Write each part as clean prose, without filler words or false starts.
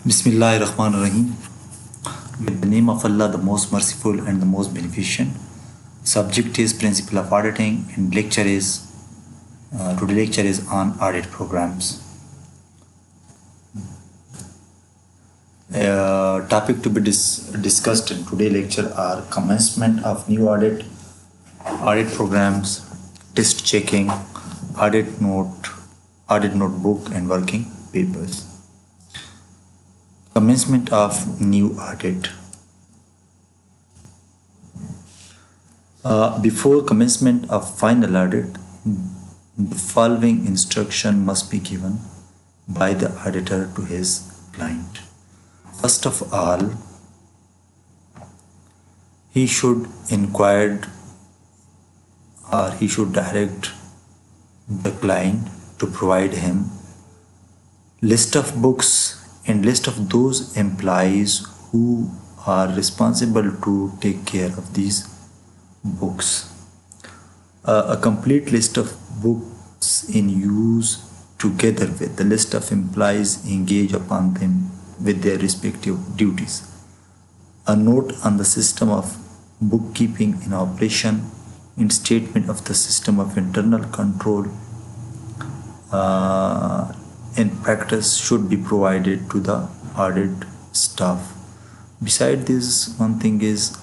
Bismillahir Rahmanir Rahim. With the name of Allah, the most merciful and the most beneficent. Subject is principle of auditing, and today lecture is on audit programs. Topic to be discussed in today lecture are commencement of new audit programs, test checking, audit notebook, and working papers. Commencement of new audit. Before commencement of final audit, the following instruction must be given by the auditor to his client. First of all, he should inquire or he should direct the client to provide him list of books and list of those employees who are responsible to take care of these books. A complete list of books in use together with the list of employees engaged upon them with their respective duties. A note on the system of bookkeeping in operation in statement of the system of internal control in practice should be provided to the audit staff. Beside this, one thing is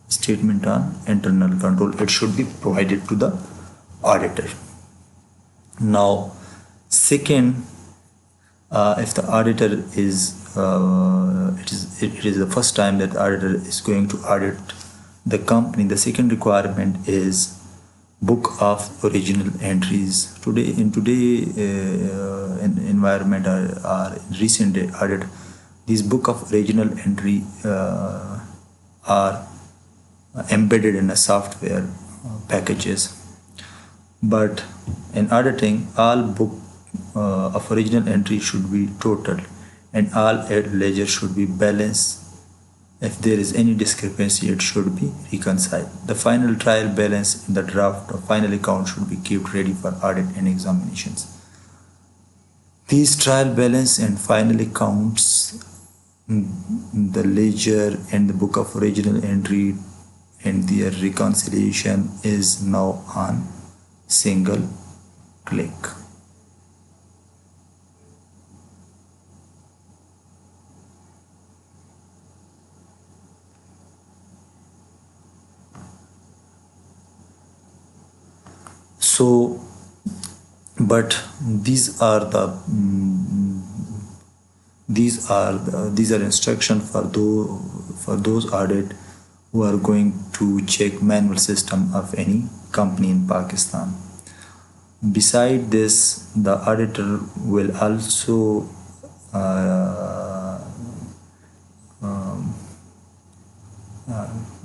statement on internal control. It should be provided to the auditor. Now, second, if the auditor is it is the first time that the auditor is going to audit the company, the second requirement is book of original entries. In environment or recent audit, these book of original entry are embedded in a software packages. But in auditing, all book of original entry should be total and all ledger should be balanced. If there is any discrepancy, it should be reconciled. The final trial balance in the draft of final account should be kept ready for audit and examinations. These trial balance and final accounts, the ledger and the book of original entry and their reconciliation is now on single click. So, but these are instructions for those audit who are going to check manual system of any company in Pakistan. Beside this, the auditor will also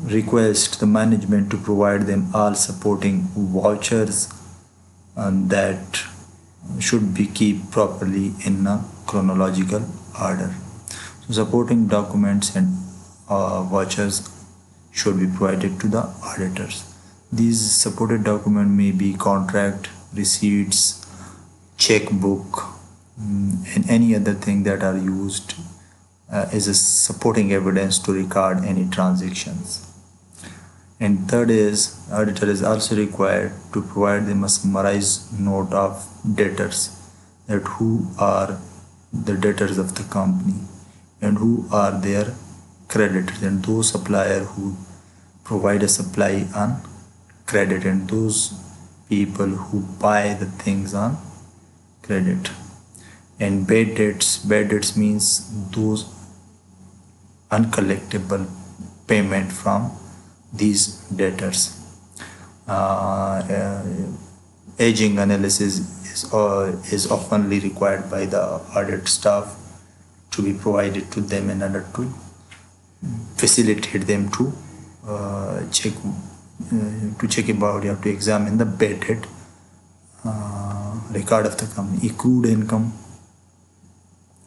request the management to provide them all supporting vouchers that should be kept properly in a chronological order. So supporting documents and vouchers should be provided to the auditors. These supported documents may be contract, receipts, checkbook, and any other thing that are used as a supporting evidence to record any transactions. And third is, auditor is also required to provide them a summarized note of debtors, that who are the debtors of the company and who are their creditors, and those supplier who provide a supply on credit and those people who buy the things on credit. And bad debts means those uncollectible payment from these debtors. Aging analysis is oftenly required by the audit staff to be provided to them in order to facilitate them to check about, you have to examine the bad debt record of the company, accrued income,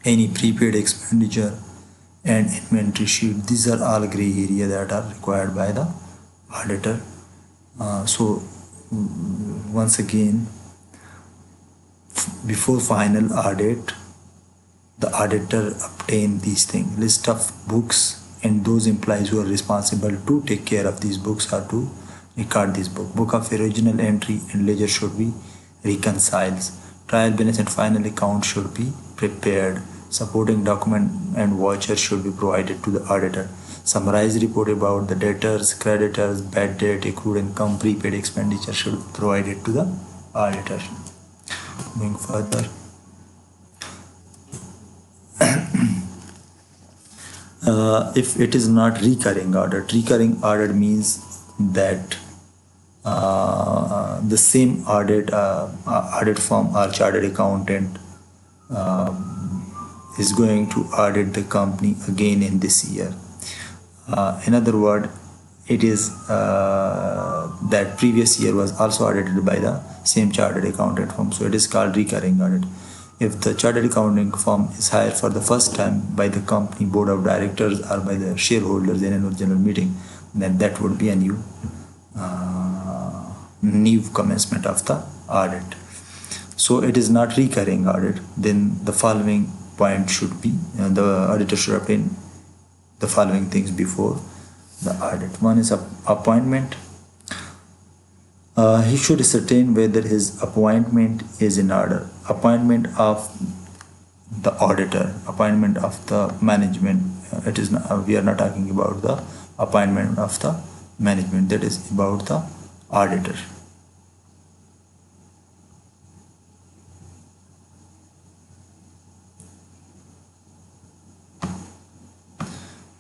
any prepaid expenditure, and inventory sheet. These are all gray area that are required by the auditor. So once again, before final audit, the auditor obtain these things. List of books and those employees who are responsible to take care of these books are to record this book. Book of original entry and ledger should be reconciled. Trial balance and final account should be prepared. Supporting document and voucher should be provided to the auditor. Summarized report about the debtors, creditors, bad debt, accrued income, prepaid expenditure should be provided to the auditor. Going further. If it is not recurring audit means that the same audit firm or chartered accountant is going to audit the company again in this year. In other words, it is that previous year was also audited by the same chartered accountant firm, so it is called recurring audit. If the chartered accounting firm is hired for the first time by the company board of directors or by the shareholders in annual general meeting, then that would be a new commencement of the audit. So it is not recurring audit, then the following point should be, the auditor should obtain the following things before the audit. One is appointment. He should ascertain whether his appointment is in order. Appointment of the auditor, appointment of the management. It is not, we are not talking about the appointment of the management. That is about the auditor.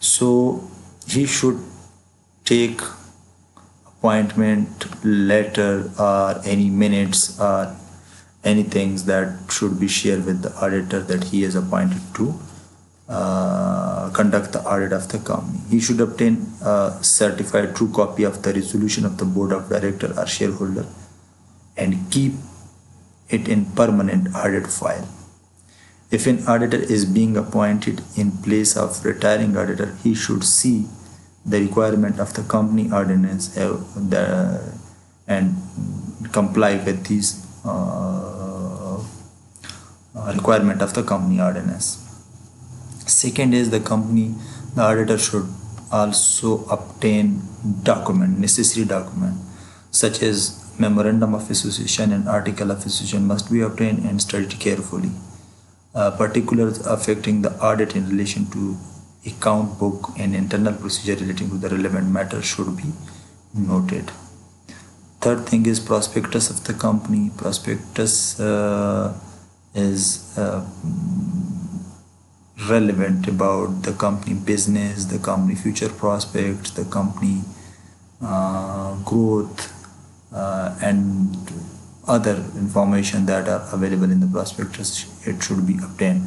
So he should take appointment letter or any minutes or any things that should be shared with the auditor that he is appointed to conduct the audit of the company. He should obtain a certified true copy of the resolution of the board of director or shareholder and keep it in permanent audit file. If an auditor is being appointed in place of retiring auditor, he should see the requirement of the company ordinance and comply with these requirement of the company ordinance. Second is the auditor should also obtain necessary document such as memorandum of association and article of association must be obtained and studied carefully. Particulars affecting the audit in relation to account book and internal procedure relating to the relevant matter should be noted. Third thing is prospectus of the company. Prospectus is relevant about the company business, the company future prospects, the company growth, and other information that are available in the prospectus. It should be obtained.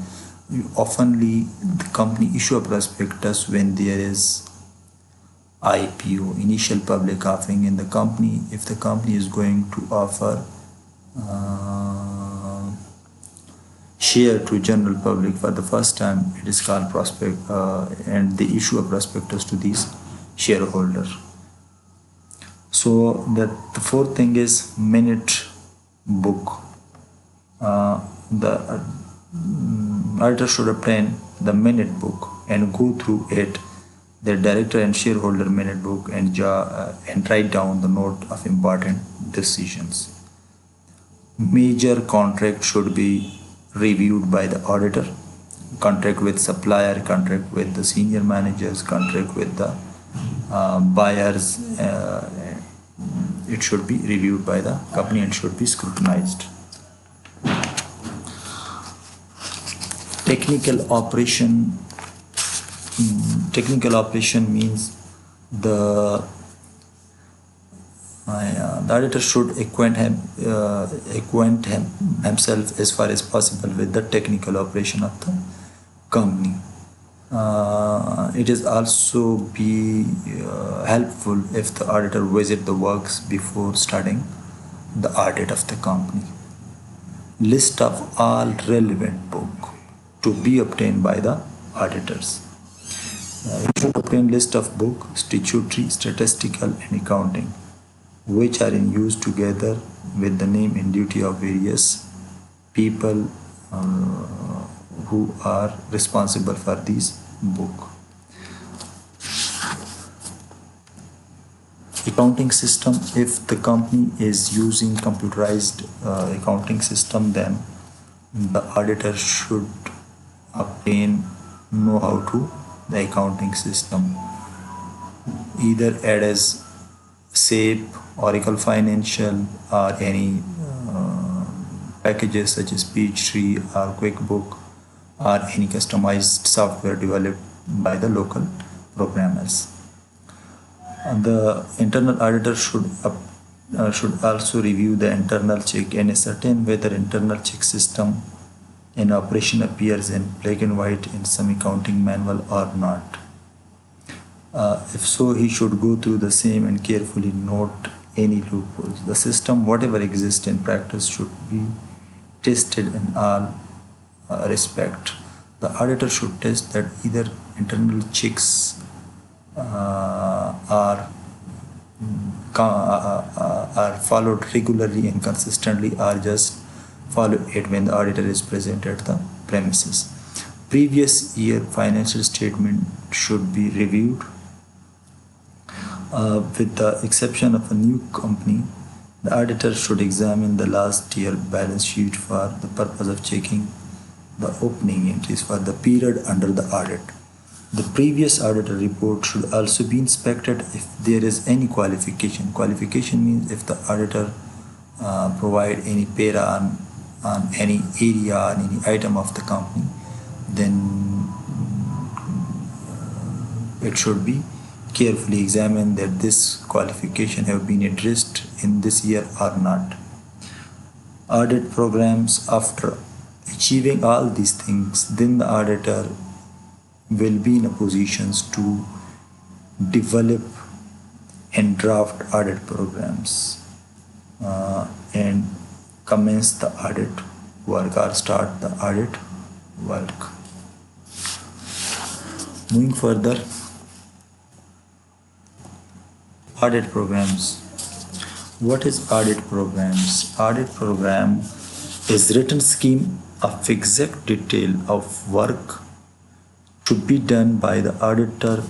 Oftenly the company issue a prospectus when there is IPO, initial public offering in the company. If the company is going to offer share to general public for the first time, it is called prospect, and they issue a prospectus to these shareholders. So the fourth thing is minute book. The auditor should obtain the minute book and go through it, the director and shareholder minute book, and write down the note of important decisions. Major contract should be reviewed by the auditor. Contract with supplier, contract with the senior managers, contract with the buyers. It should be reviewed by the company and should be scrutinized. Technical operation means the auditor should acquaint himself as far as possible with the technical operation of the company. It is also be helpful if the auditor visit the works before starting the audit of the company. List of all relevant book to be obtained by the auditors. You should obtain list of book, statutory, statistical and accounting which are in use together with the name and duty of various people who are responsible for this book. Accounting system: if the company is using computerized accounting system, then the auditor should obtain know-how to the accounting system, either add as SAP, Oracle Financial, or any packages such as Peachtree or QuickBook, or any customized software developed by the local programmers. The internal auditor should also review the internal check and ascertain whether internal check system in operation appears in black and white in some accounting manual or not. If so, he should go through the same and carefully note any loopholes. The system, whatever exists in practice, should be tested in all respect. The auditor should test that either internal checks are followed regularly and consistently, or just follow it when the auditor is present at the premises. Previous year financial statement should be reviewed. With the exception of a new company, the auditor should examine the last year balance sheet for the purpose of checking the opening entries for the period under the audit. The previous auditor report should also be inspected if there is any qualification. Qualification means if the auditor provide any para on any area or any item of the company, then it should be carefully examined that this qualification have been addressed in this year or not. Audit programs: after achieving all these things, then the auditor will be in a position to develop and draft audit programs and commence the audit work or start the audit work. Moving further, audit programs. What is audit programs? Audit program is written scheme of exact detail of work to be done by the auditor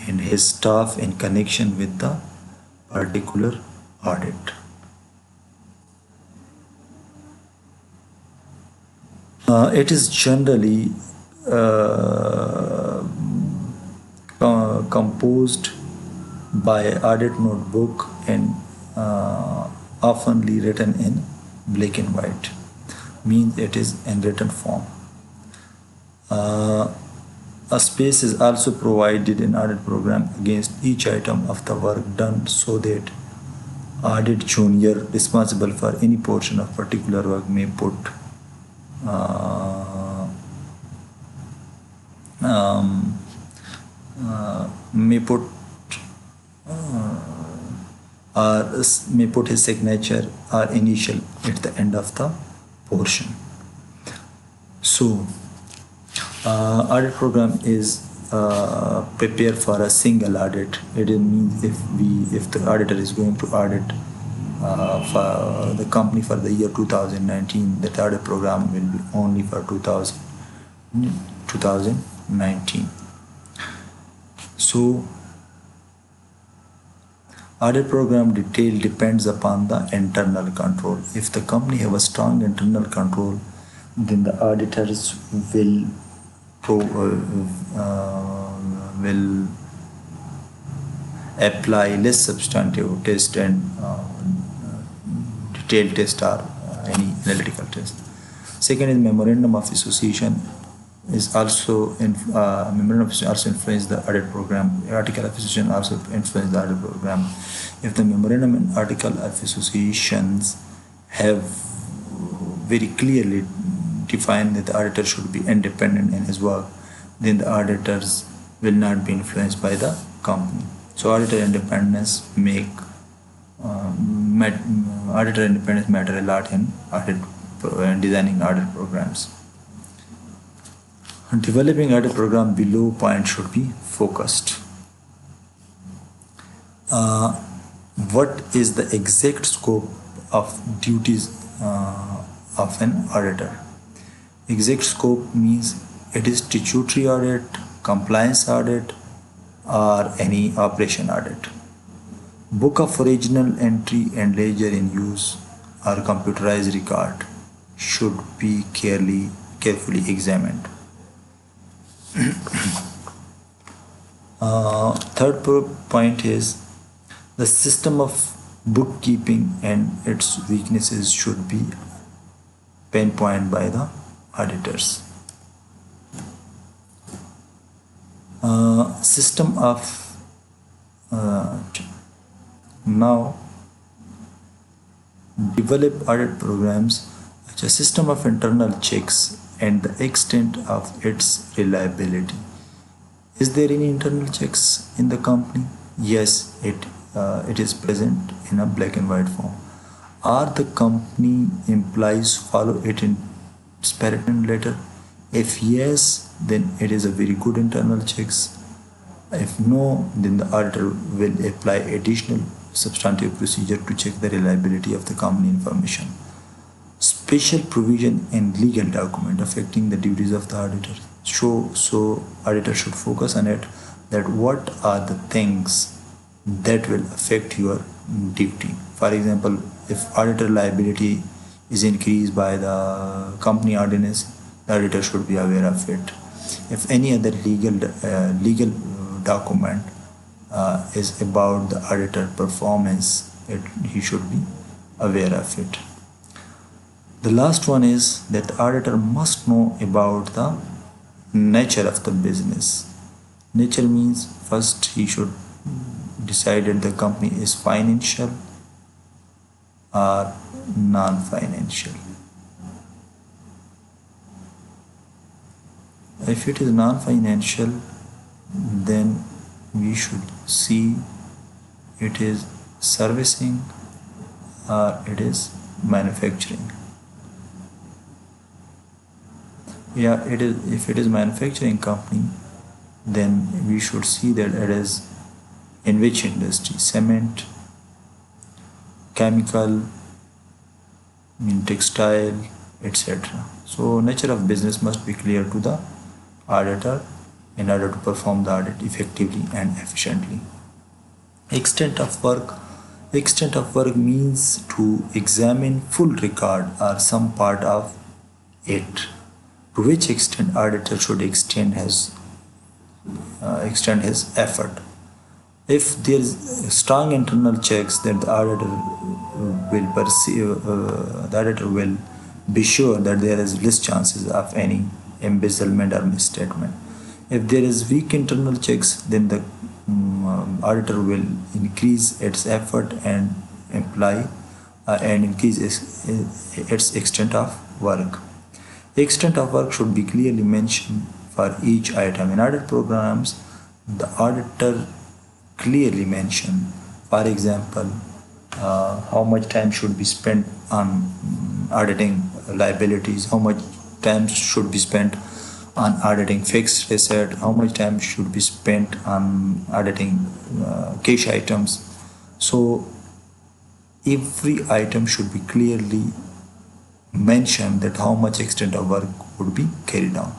and his staff in connection with the particular audit. It is generally composed by audit notebook and oftenly written in black and white, means it is in written form. A space is also provided in audit program against each item of the work done, so that audit junior responsible for any portion of particular work may put his signature or initial at the end of the portion. So audit program is prepared for a single audit. It means if the auditor is going to audit for the company for the year 2019, that audit program will be only for 2019. So audit program detail depends upon the internal control. If the company have a strong internal control, then the auditors will apply less substantive test and detailed test or any analytical test. Second is memorandum of association is also influence the audit program. Article of association also influence the audit program. If the memorandum and article of associations have very clearly defined that the auditor should be independent in his work, then the auditors will not be influenced by the company. So auditor independence matter a lot in designing audit programs. Developing audit program below point should be focused. What is the exact scope of duties of an auditor? Exact scope means it is statutory audit, compliance audit, or any operation audit. Book of original entry and ledger in use or computerized record should be carefully examined. Third point is the system of bookkeeping and its weaknesses should be pinpointed by the auditors. System of now develop audit programs which a system of internal checks and the extent of its reliability. Is there any internal checks in the company? Yes, it is present in a black and white form. Are the company employees follow it in spirit and letter? If yes, then it is a very good internal checks. If no, then the auditor will apply additional substantive procedure to check the reliability of the company information. Special provision in legal document affecting the duties of the auditor. So auditor should focus on it, that what are the things that will affect your duty. For example, if auditor liability is increased by the company ordinance, the auditor should be aware of it. If any other legal document is about the auditor performance, he should be aware of it. The last one is that the auditor must know about the nature of the business. Nature means first he should decide that the company is financial or non-financial. If it is non-financial, then we should see it is servicing or it is manufacturing. Yeah, it is. If it is manufacturing company, then we should see that it is in which industry: cement, chemical, textile, etc. So nature of business must be clear to the auditor in order to perform the audit effectively and efficiently. Extent of work. Extent of work means to examine full record or some part of it. To which extent auditor should extend his effort. If there is strong internal checks, then the auditor will be sure that there is less chances of any embezzlement or misstatement. If there is weak internal checks, then the auditor will increase its effort and increase its extent of work. Extent of work should be clearly mentioned for each item. In audit programs, the auditor clearly mention, for example, how much time should be spent on auditing liabilities, how much time should be spent on auditing fixed asset, how much time should be spent on auditing cash items. So every item should be clearly mentioned that how much extent of work would be carried out.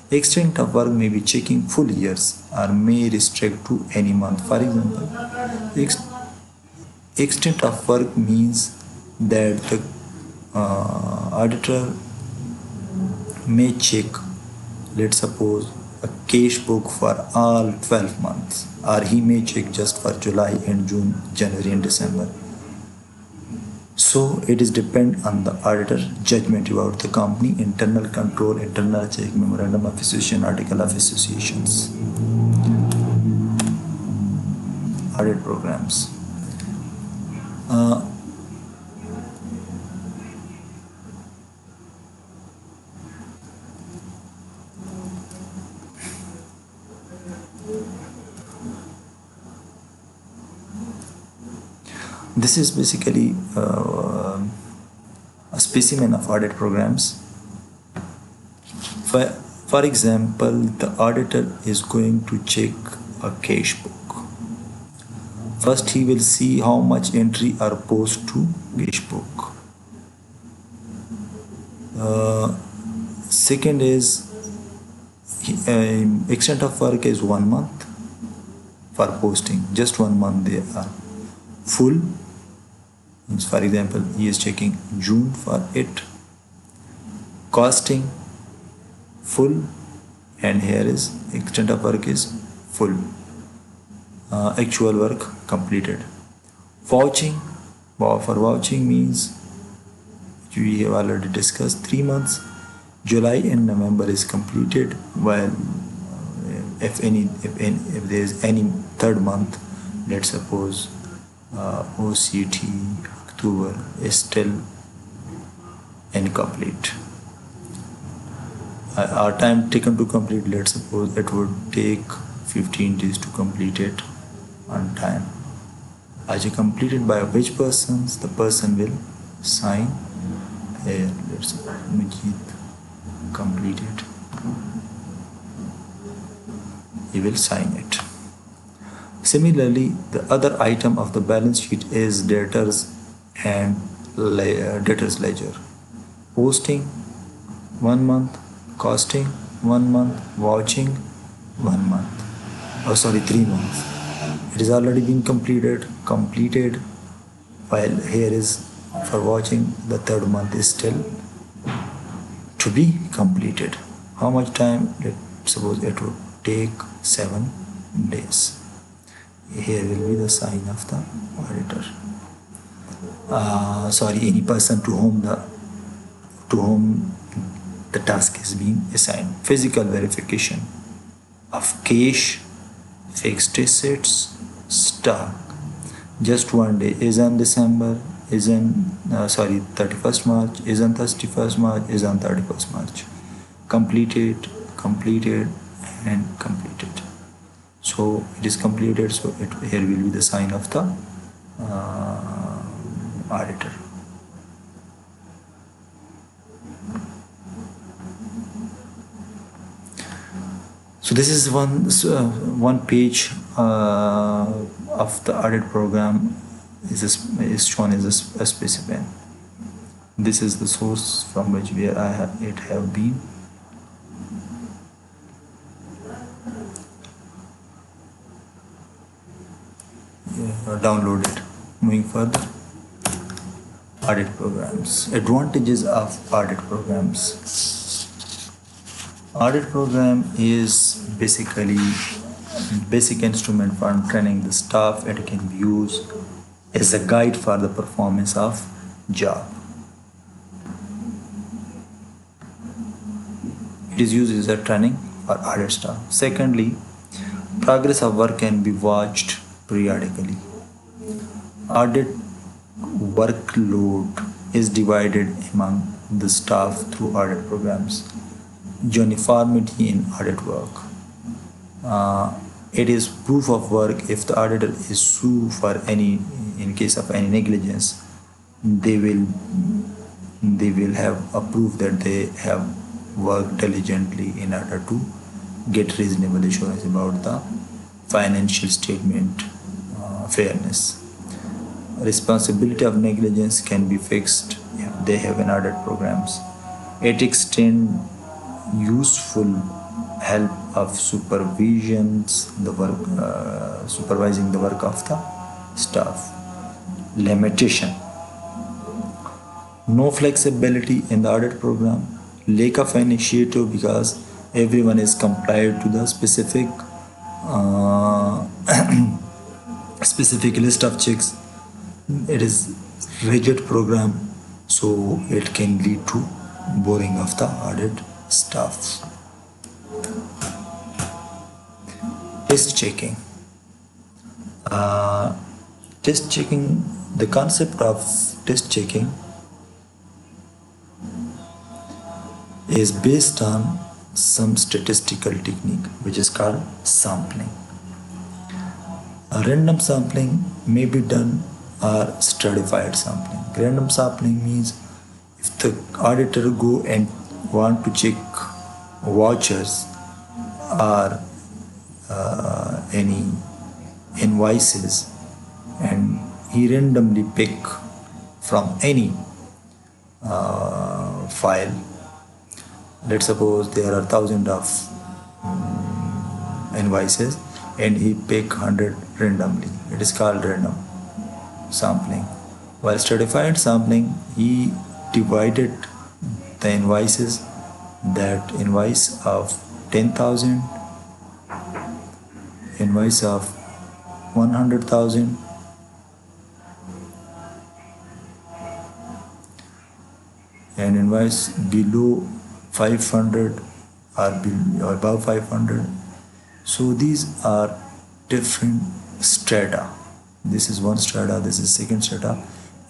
Extent of work may be checking full years or may restrict to any month. For example, extent of work means that the auditor may check, let's suppose, a cash book for all 12 months, or he may check just for July and June, January and December. So it is depend on the auditor judgment about the company, internal control, internal check, memorandum of association, article of associations, audit programs. This is basically a specimen of audit programs. For example, the auditor is going to check a cash book. First, he will see how much entry are posted to cash book. Second is extent of work is 1 month for posting, just 1 month they are full. For example, he is checking June for it. Costing full, and here is extent of work is full. Actual work completed. Vouching, for vouching means we have already discussed 3 months. July and November is completed, while if there is any third month, let's suppose OCT October is still incomplete. Our time taken to complete, let's suppose it would take 15 days to complete it on time. As you completed by which persons, the person will sign here. Let's suppose Majid completed, he will sign it. Similarly, the other item of the balance sheet is debtors and debtors ledger. Posting 1 month, costing 1 month, vouching 1 month. 3 months. It is already been completed, while here is for vouching the third month is still to be completed. How much time? Let's suppose it would take 7 days. Here will be the sign of the auditor. Any person to whom the task is being assigned. Physical verification of cash, fixed assets, stock. Just 1 day is on December, is on 31st March, is on 31st March, is on 31st March. Completed, and completed. So it is completed, so here will be the sign of the auditor. So this is one page of the audit program is shown as a specimen. This is the source from which it have been. Downloaded. Moving further, audit programs. Advantages of audit programs. Audit program is basically basic instrument for training the staff. It can be used as a guide for the performance of job. It is used as a training for audit staff. Secondly, progress of work can be watched periodically. Audit workload is divided among the staff through audit programs. Uniformity in audit work. It is proof of work. If the auditor is sued for in case of any negligence, they will have a proof that they have worked diligently in order to get reasonable assurance about the financial statement fairness. Responsibility of negligence can be fixed if they have an audit programs. It extends useful help of supervising the work of the staff. Limitation: no flexibility in the audit program, lack of initiative because everyone is compliant to the specific list of checks. It is rigid program, so it can lead to boring of the audit staff. Test checking. The concept of test checking is based on some statistical technique which is called sampling. A random sampling may be done or stratified sampling. Random sampling means if the auditor go and want to check vouchers or any invoices, and he randomly pick from any file, Let's suppose there are thousands of invoices and he pick 100 randomly. It is called random sampling. While stratified sampling, he divided the invoices, that invoice of 10,000, invoice of 100,000, and invoice below 500 or above 500. So these are different strata. This is one strata, this is second strata,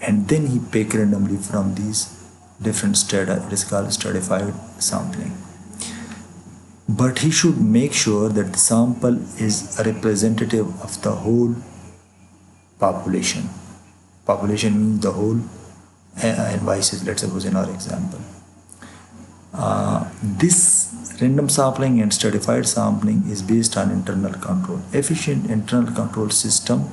and then he pick randomly from these different strata. It is called stratified sampling. But he should make sure that the sample is a representative of the whole population. Population means the whole invoices, let's suppose in our example. This random sampling and stratified sampling is based on internal control. Efficient internal control system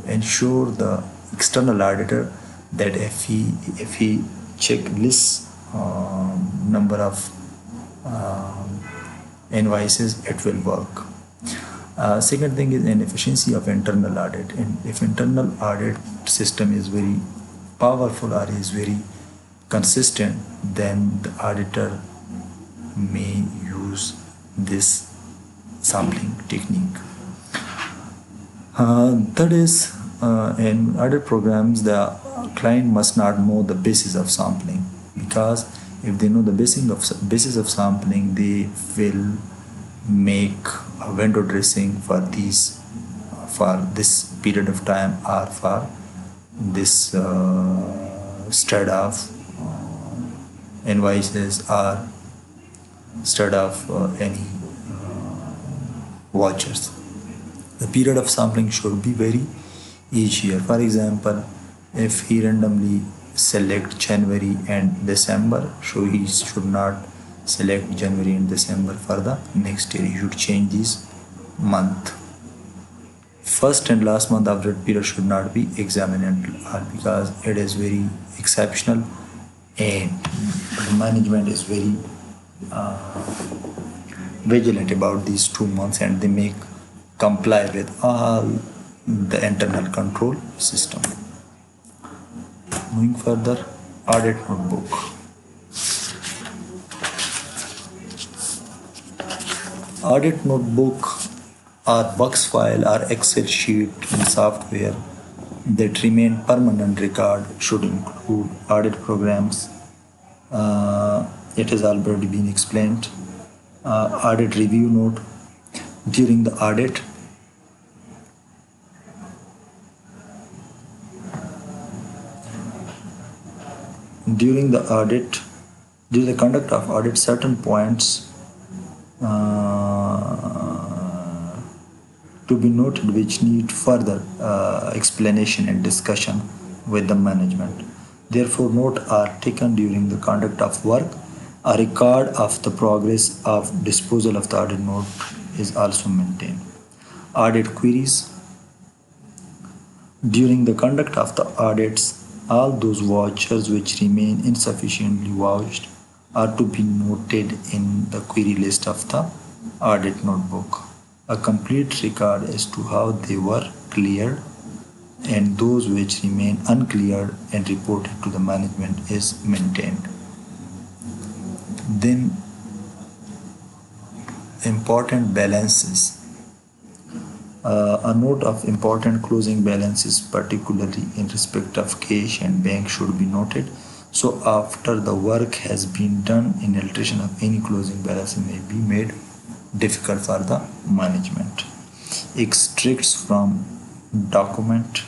ensure the external auditor that if he check lists number of invoices, it will work. Second thing is an efficiency of internal audit. And if internal audit system is very powerful or is very consistent, then the auditor may use this sampling technique. Third is in audit programs, the client must not know the basis of sampling, because if they know the basis of sampling, they will make a window dressing for this period of time or for this spread of invoices or spread of any vouchers. The period of sampling should be very each year. For example, if he randomly select January and December, so he should not select January and December for the next year. You should change this month. First and last month of that period should not be examined because it is very exceptional, and the management is very vigilant about these 2 months, and they make comply with all the internal control system. Moving further, audit notebook. Audit notebook or box file or Excel sheet in software that remain permanent record should include audit programs. It has already been explained. Audit review note during the audit. During the conduct of audit, certain points to be noted which need further explanation and discussion with the management. Therefore, notes are taken during the conduct of work. A record of the progress of disposal of the audit note is also maintained. Audit queries. During the conduct of the audits, all those vouchers which remain insufficiently vouched are to be noted in the query list of the audit notebook. A complete record as to how they were cleared and those which remain uncleared and reported to the management is maintained. Then important balances. A note of important closing balances, particularly in respect of cash and bank, should be noted. So after the work has been done, inalteration of any closing balance may be made difficult for the management. Extracts from document,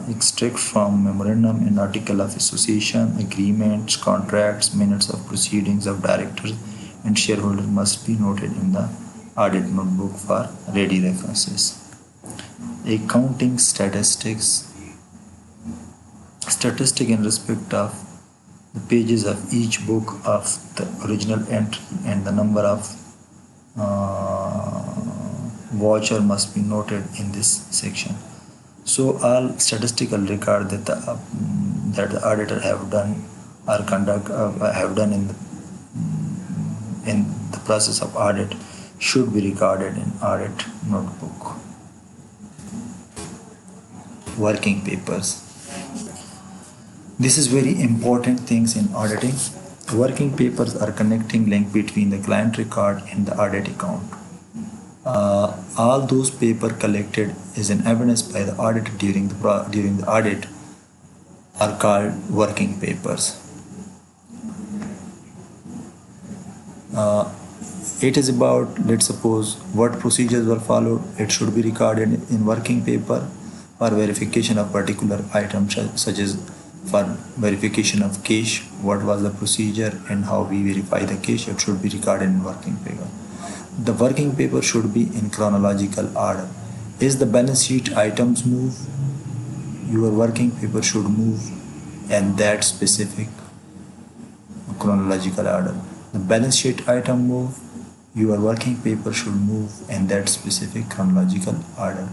extract from memorandum and article of association, agreements, contracts, minutes of proceedings of directors and shareholders must be noted in the audit notebook for ready references. Accounting statistics. Statistic in respect of the pages of each book of the original entry and the number of voucher must be noted in this section. So all statistical record that the auditor have done are have done in the process of audit should be recorded in audit notebook. Working papers. This is very important things in auditing. Working papers are connecting link between the client record and the audit account. All those paper collected as an evidence by the auditor during the audit are called working papers. It is about, let's suppose, what procedures were followed. It should be recorded in working paper for verification of particular items, such as for verification of cash, what was the procedure and how we verify the cash. It should be recorded in working paper. The working paper should be in chronological order. As the balance sheet items move, your working paper should move in that specific chronological order. The balance sheet item move, your working paper should move in that specific chronological order.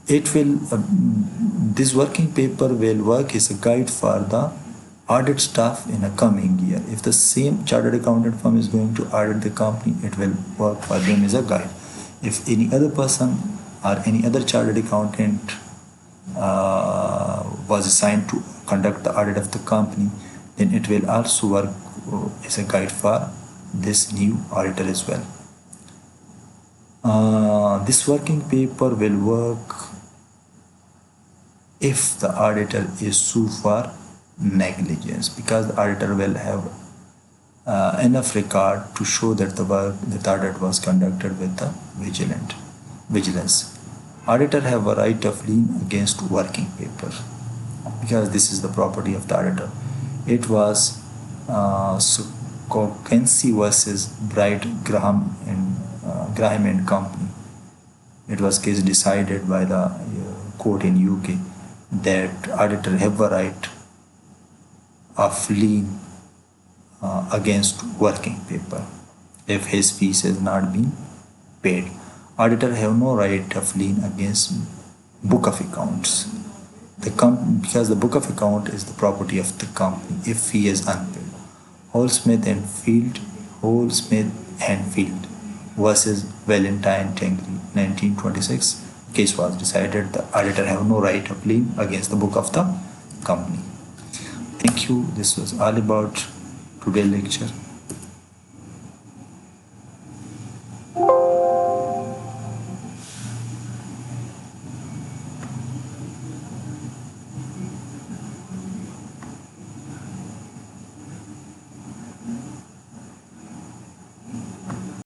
This working paper will work as a guide for the audit staff in a coming year. If the same chartered accountant firm is going to audit the company, it will work for them as a guide. If any other person or any other chartered accountant was assigned to conduct the audit of the company, then it will also work as a guide for this new auditor as well. This working paper will work if the auditor is sued for negligence, because the auditor will have enough record to show that the audit was conducted with the vigilance. Auditor have a right of lien against working paper because this is the property of the auditor. It was Kokensi versus Bright Graham and Company. It was case decided by the court in UK that auditor have a right of lien against working paper if his fees has not been paid. Auditor have no right of lien against book of accounts. Because the book of account is the property of the company if fee is unpaid. Holdsmith and Field versus Valentine Tengri, 1926. Case was decided the auditor have no right of lien against the book of the company. Thank you. This was all about today's lecture.